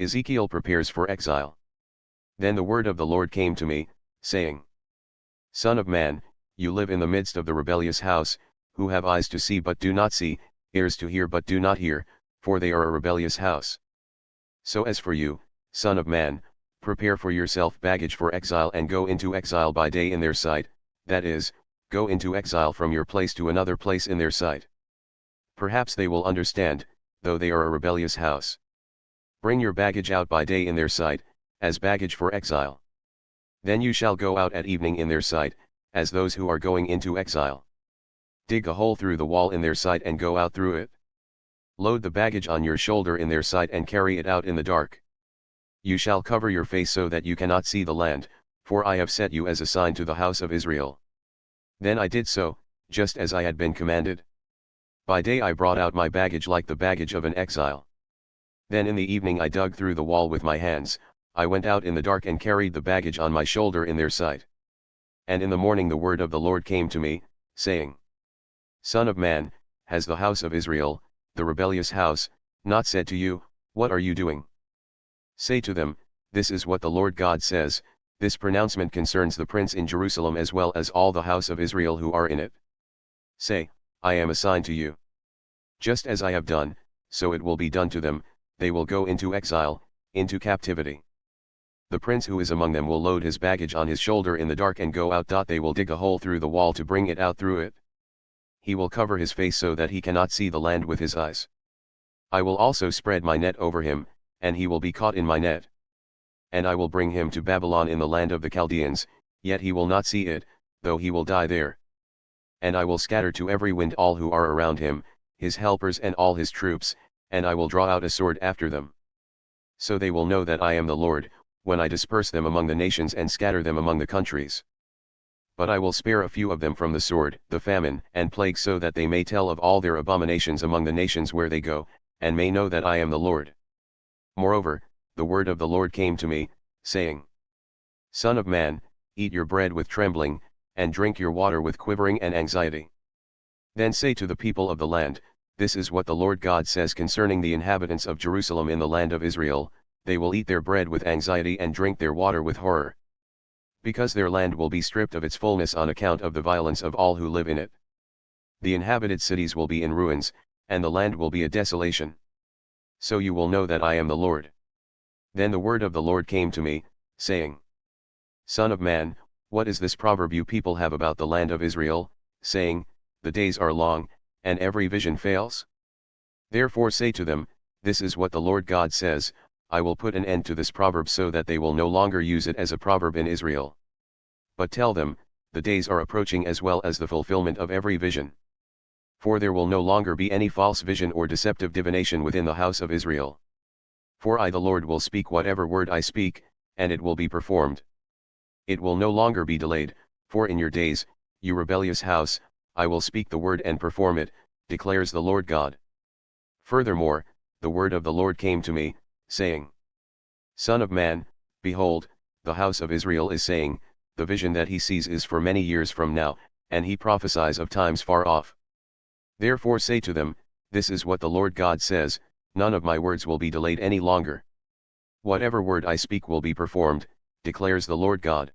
Ezekiel prepares for exile. Then the word of the Lord came to me, saying, Son of man, you live in the midst of the rebellious house, who have eyes to see but do not see, ears to hear but do not hear, for they are a rebellious house. So as for you, son of man, prepare for yourself baggage for exile and go into exile by day in their sight, that is, go into exile from your place to another place in their sight. Perhaps they will understand, though they are a rebellious house. Bring your baggage out by day in their sight, as baggage for exile. Then you shall go out at evening in their sight, as those who are going into exile. Dig a hole through the wall in their sight and go out through it. Load the baggage on your shoulder in their sight and carry it out in the dark. You shall cover your face so that you cannot see the land, for I have set you as a sign to the house of Israel. Then I did so, just as I had been commanded. By day I brought out my baggage like the baggage of an exile. Then in the evening I dug through the wall with my hands, I went out in the dark and carried the baggage on my shoulder in their sight. And in the morning the word of the Lord came to me, saying, Son of man, has the house of Israel, the rebellious house, not said to you, What are you doing? Say to them, This is what the Lord God says, this pronouncement concerns the prince in Jerusalem as well as all the house of Israel who are in it. Say, I am a sign to you. Just as I have done, so it will be done to them, they will go into exile, into captivity. The prince who is among them will load his baggage on his shoulder in the dark and go out. They will dig a hole through the wall to bring it out through it. He will cover his face so that he cannot see the land with his eyes. I will also spread my net over him, and he will be caught in my net. And I will bring him to Babylon in the land of the Chaldeans, yet he will not see it, though he will die there. And I will scatter to every wind all who are around him, his helpers and all his troops, and I will draw out a sword after them. So they will know that I am the Lord, when I disperse them among the nations and scatter them among the countries. But I will spare a few of them from the sword, the famine, and plague so that they may tell of all their abominations among the nations where they go, and may know that I am the Lord. Moreover, the word of the Lord came to me, saying, Son of man, eat your bread with trembling, and drink your water with quivering and anxiety. Then say to the people of the land, This is what the Lord God says concerning the inhabitants of Jerusalem in the land of Israel, they will eat their bread with anxiety and drink their water with horror. Because their land will be stripped of its fullness on account of the violence of all who live in it. The inhabited cities will be in ruins, and the land will be a desolation. So you will know that I am the Lord. Then the word of the Lord came to me, saying, Son of man, what is this proverb you people have about the land of Israel, saying, The days are long, and every vision fails? Therefore say to them, This is what the Lord God says, I will put an end to this proverb so that they will no longer use it as a proverb in Israel. But tell them, the days are approaching as well as the fulfillment of every vision. For there will no longer be any false vision or deceptive divination within the house of Israel. For I the Lord will speak whatever word I speak, and it will be performed. It will no longer be delayed, for in your days, you rebellious house, I will speak the word and perform it, declares the Lord God. Furthermore, the word of the Lord came to me, saying, Son of man, behold, the house of Israel is saying, the vision that he sees is for many years from now, and he prophesies of times far off. Therefore say to them, This is what the Lord God says, none of my words will be delayed any longer. Whatever word I speak will be performed, declares the Lord God.